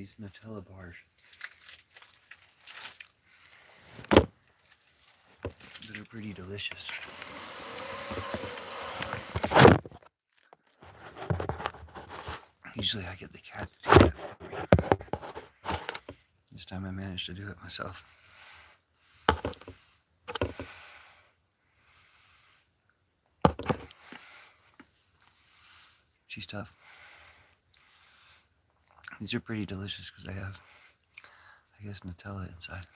these Nutella bars that are pretty delicious. Usually I get the cat to do that for me. This time I managed to do it myself. She's tough. These are pretty delicious because they have, I guess, Nutella inside.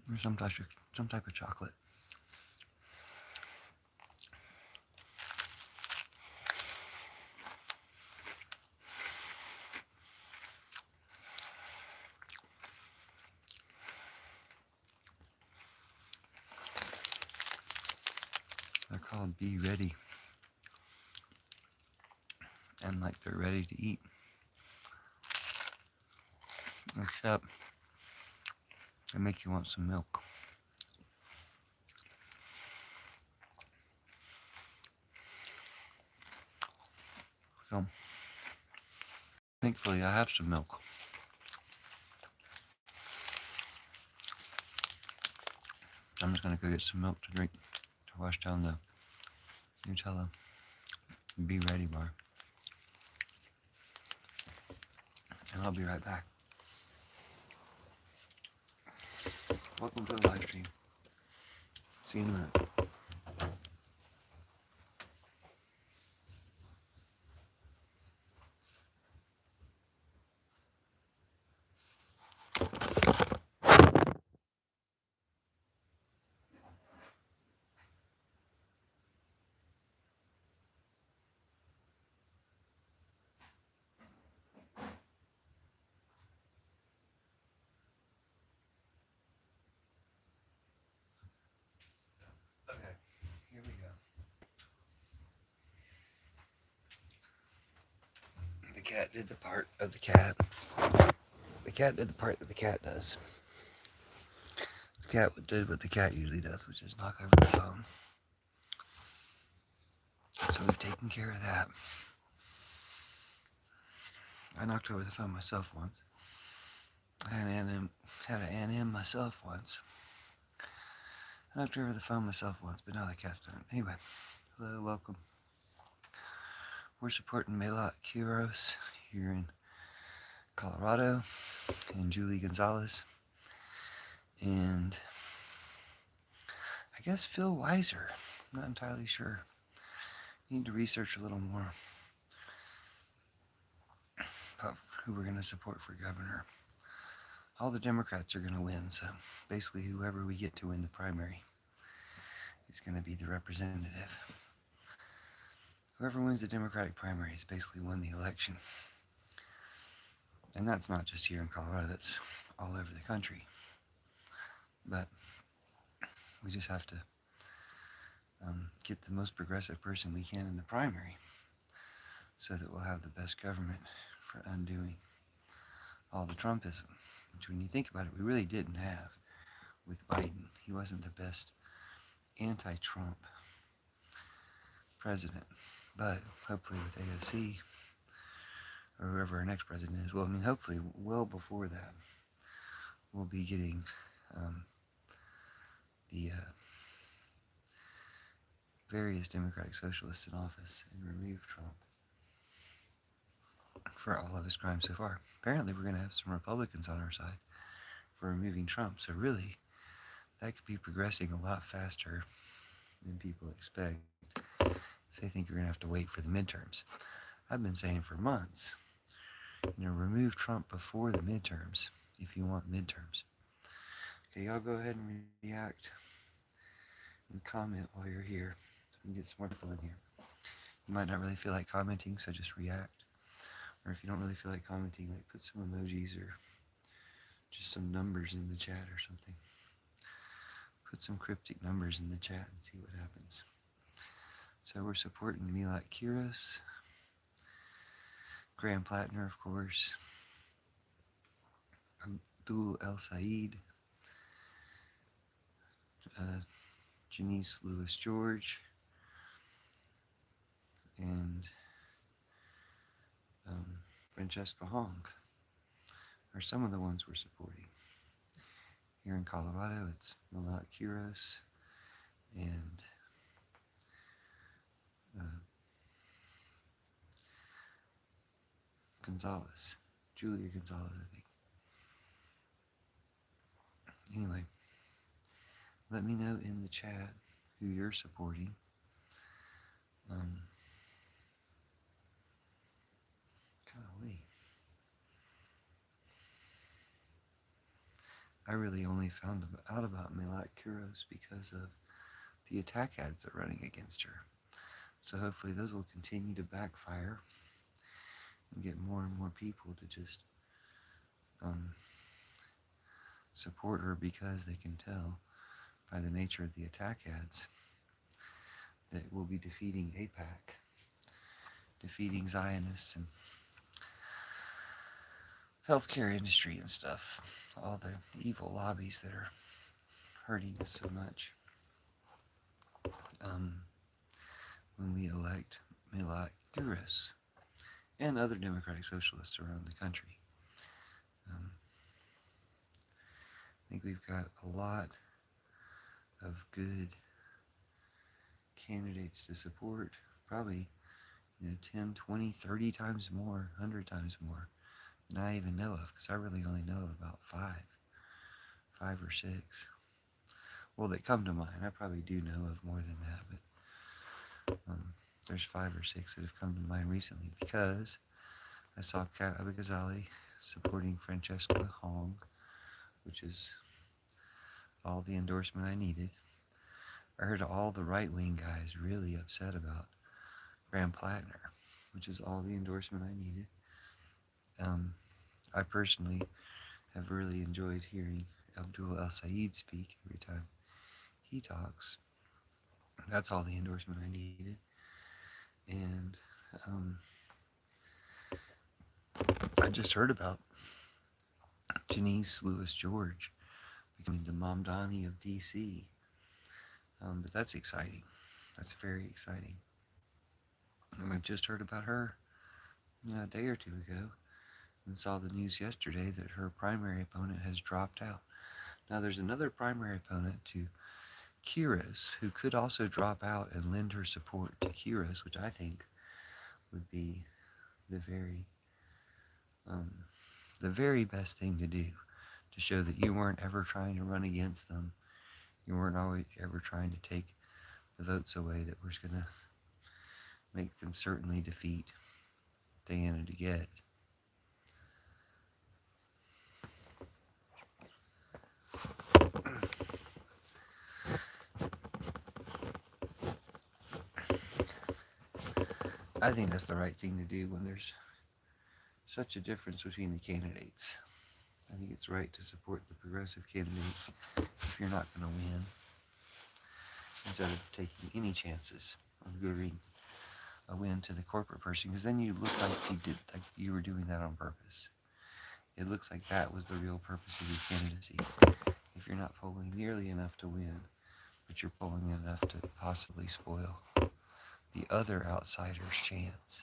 Or some type of chocolate. They're called Be Ready. And like they're ready to eat. Except they make you want some milk. So thankfully I have some milk. I'm just gonna go get some milk to drink to wash down the Nutella Be Ready bar. And I'll be right back. Welcome to the live stream. See you in a minute. Okay, here we go. The cat did the part of the cat. The cat did the part that the cat does. The cat did what the cat usually does, which is knock over the phone. So we've taken care of that. I knocked over the phone myself once. I had an N.M. myself once. I knocked over the phone myself once, but now the cat's done it. Anyway, hello, welcome. We're supporting Melot Quiros here in Colorado, and Julie Gonzalez, and I guess Phil Weiser. I'm not entirely sure. Need to research a little more about who we're going to support for governor. All the Democrats are going to win, so basically whoever we get to win the primary is going to be the representative. Whoever wins the Democratic primary has basically won the election. And that's not just here in Colorado, that's all over the country. But we just have to get the most progressive person we can in the primary so that we'll have the best government for undoing all the Trumpism, which when you think about it, we really didn't have with Biden. He wasn't the best anti-Trump president, but hopefully with AOC or whoever our next president is, well, I mean, hopefully well before that, we'll be getting the various Democratic Socialists in office and remove Trump for all of his crimes so far. Apparently we're going to have some Republicans on our side for removing Trump, so really that could be progressing a lot faster than people expect if they think you're going to have to wait for the midterms. I've been saying for months, remove Trump before the midterms if you want midterms. Okay, y'all go ahead and react and comment while you're here so we can get some more people in here. You might not really feel like commenting, so just react. Or if you don't really feel like commenting, like put some emojis or just some numbers in the chat or something. Put some cryptic numbers in the chat and see what happens. So we're supporting Melot Quiros, Graham Plattner, of course, Abdul El Said, Janice Lewis George, and Francesca Hong are some of the ones we're supporting. Here in Colorado, it's Milot Quiros and uh, Gonzalez, Julia Gonzalez, I think. Anyway, let me know in the chat who you're supporting. Golly. I really only found out about Milot Quiros because of the attack ads that are running against her. So hopefully those will continue to backfire and get more and more people to just support her because they can tell by the nature of the attack ads that we'll be defeating AIPAC, defeating Zionists and healthcare industry and stuff, all the evil lobbies that are hurting us so much. When we elect Milot Quiros and other democratic socialists around the country. I think we've got a lot of good candidates to support, probably 10, 20, 30 times more, 100 times more than I even know of, because I really only know of about five or six. Well, that come to mind. I probably do know of more than that, but there's 5 or 6 that have come to mind recently because I saw Kat Abou-Ghazaleh supporting Francesca Hong, which is all the endorsement I needed. I heard all the right-wing guys really upset about Graham Plattner, which is all the endorsement I needed. I personally have really enjoyed hearing Abdul El-Sayed speak every time he talks. That's all the endorsement I needed. And I just heard about Janice Lewis George becoming the Mamdani of DC. But that's exciting. That's very exciting. And I just heard about her a day or two ago and saw the news yesterday that her primary opponent has dropped out. Now there's another primary opponent to Quiros who could also drop out and lend her support to Quiros, which I think would be the very best thing to do, to show that you weren't ever trying to run against them. You weren't always ever trying to take the votes away that was going to make them certainly defeat Diana DeGette. I think that's the right thing to do when there's such a difference between the candidates. I think it's right to support the progressive candidate if you're not going to win, instead of taking any chances of giving a win to the corporate person, because then you look like you were doing that on purpose. It looks like that was the real purpose of your candidacy. If you're not polling nearly enough to win, but you're polling enough to possibly spoil the other outsider's chance.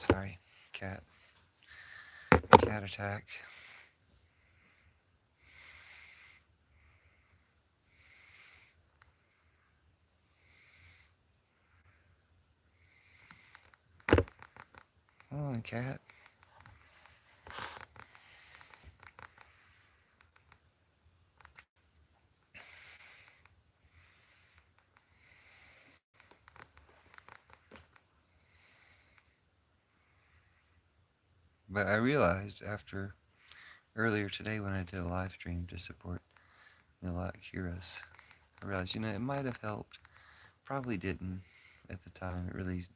Sorry, cat attack. Come on, cat. But I realized earlier today when I did a live stream to support Milot Quiros, I realized, it might have helped. Probably didn't at the time. It really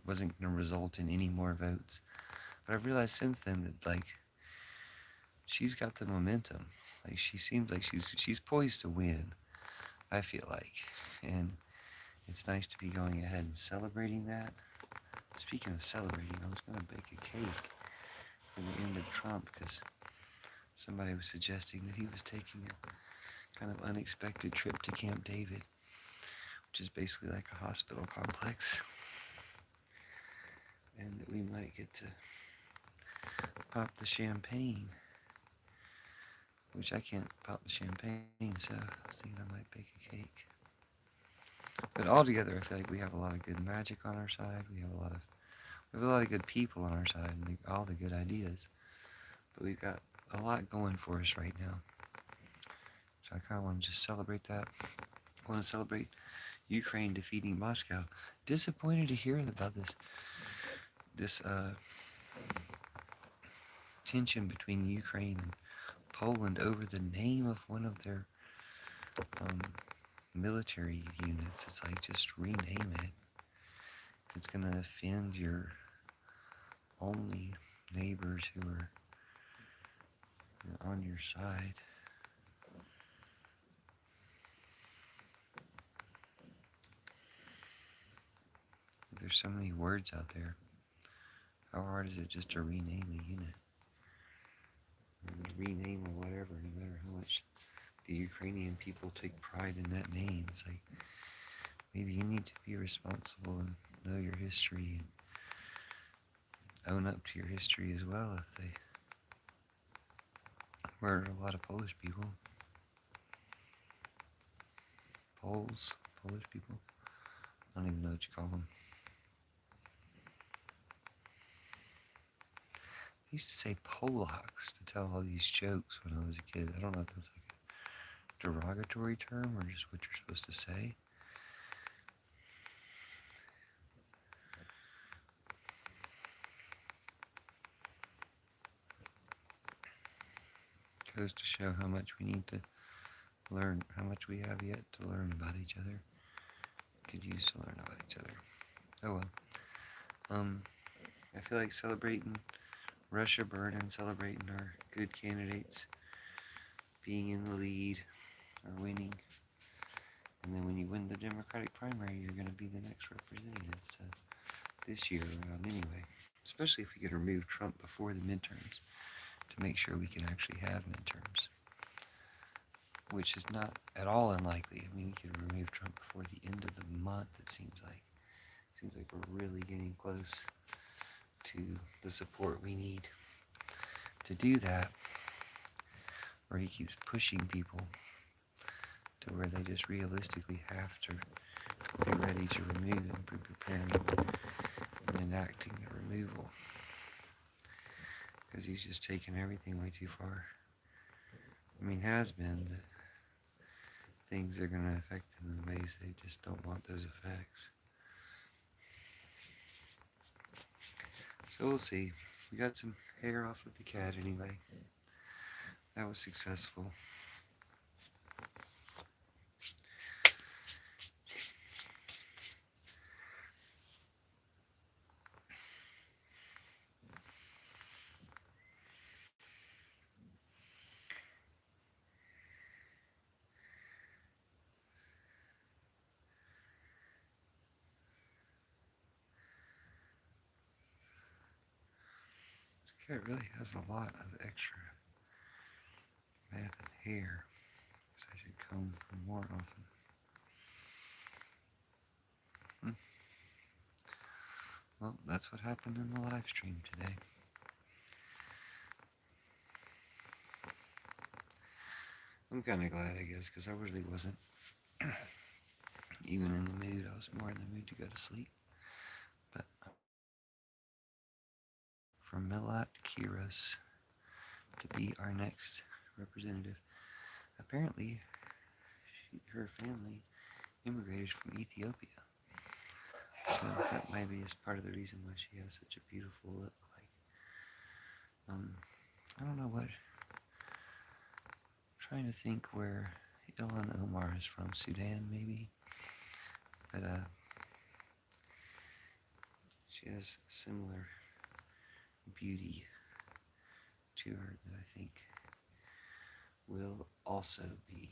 wasn't going to result in any more votes. But I've realized since then that, she's got the momentum. She seems like she's poised to win, I feel like. And it's nice to be going ahead and celebrating that. Speaking of celebrating, I was going to bake a cake for the end of Trump because somebody was suggesting that he was taking a kind of unexpected trip to Camp David, which is basically like a hospital complex, and that we might get to pop the champagne, which I can't pop the champagne, so I was thinking I might bake a cake. But altogether, I feel like we have a lot of good magic on our side. We have a lot of good people on our side and all the good ideas. But we've got a lot going for us right now. So I kind of want to just celebrate that. I want to celebrate Ukraine defeating Moscow. Disappointed to hear about this tension between Ukraine and Poland over the name of one of their um, military units. It's like, just rename it. It's going to offend your only neighbors who are on your side. There's so many words out there. How hard is it just to rename a unit? Or rename or whatever, no matter how much the Ukrainian people take pride in that name. It's like, maybe you need to be responsible and know your history and own up to your history as well. If they murdered a lot of Polish people, Polish people, I don't even know what you call them. I used to say Polacks to tell all these jokes when I was a kid. I don't know if that's like a derogatory term or just what you're supposed to say. Goes to show how much we need to learn, how much we have yet to learn about each other. Could use to learn about each other. Oh well. I feel like celebrating Russia burning, celebrating our good candidates being in the lead or winning. And then when you win the Democratic primary, you're going to be the next representative. So this year around anyway, especially if we could remove Trump before the midterms to make sure we can actually have midterms, which is not at all unlikely. I mean, we could remove Trump before the end of the month, it seems like. It seems like we're really getting close to the support we need to do that, or he keeps pushing people to where they just realistically have to be ready to remove him, be preparing and enacting the removal, because he's just taken everything way too far. I mean, has been, but things are going to affect him in ways they just don't want those effects. So we'll see. We got some hair off of the cat anyway. That was successful. This cat really has a lot of extra matted hair, so I should comb her more often. Well, that's what happened in the live stream today. I'm kind of glad, I guess, because I really wasn't even in the mood. I was more in the mood to go to sleep. But from Milat Kiros to be our next representative, apparently her family immigrated from Ethiopia. So that maybe is part of the reason why she has such a beautiful look. Like, I don't know what. I'm trying to think where Ilhan Omar is from. Sudan, maybe. But she has similar beauty to her that I think will also be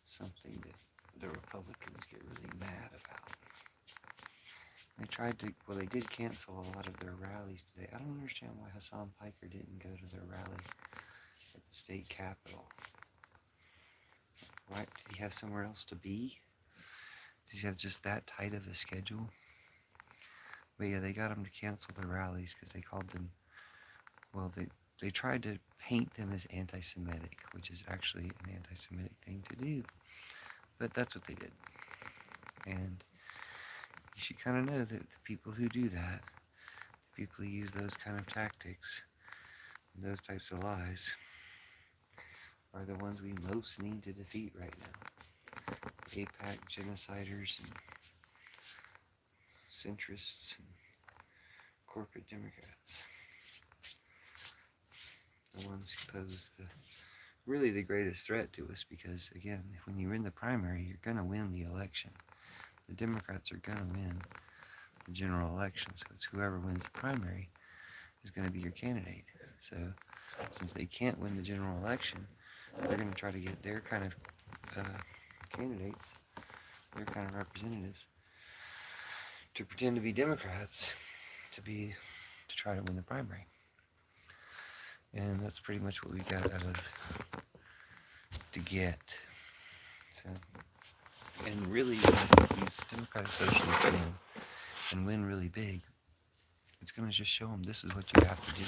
something that the Republicans get really mad about. They did cancel a lot of their rallies today. I don't understand why Hassan Piker didn't go to their rally at the state capitol. Why did he have somewhere else to be? Does he have just that tight of a schedule? But yeah, they got him to cancel the rallies because they called them, well, they tried to paint them as anti-Semitic, which is actually an anti-Semitic thing to do. But that's what they did. And you should kind of know that the people who do that, the people who use those kind of tactics, those types of lies, are the ones we most need to defeat right now. AIPAC genociders and centrists and corporate Democrats. The ones who pose really the greatest threat to us, because again, when you win the primary, you're going to win the election. The Democrats are going to win the general election, so it's whoever wins the primary is going to be your candidate. So since they can't win the general election, they're going to try to get their kind of candidates, their kind of representatives, to pretend to be Democrats to try to win the primary. And that's pretty much what we got out of to get. So, and really, these Democratic Socialists win and win really big, it's going to just show them this is what you have to do.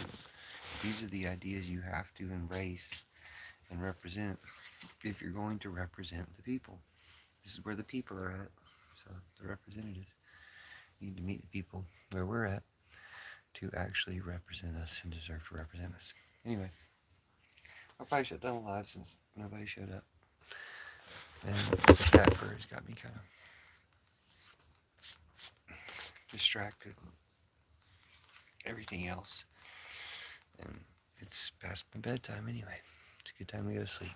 These are the ideas you have to embrace and represent if you're going to represent the people. This is where the people are at. So the representatives need to meet the people where we're at to actually represent us and deserve to represent us. Anyway, I'll probably shut down live since nobody showed up. And the cat furs got me kind of distracted and everything else. And it's past my bedtime anyway. It's a good time to go to sleep.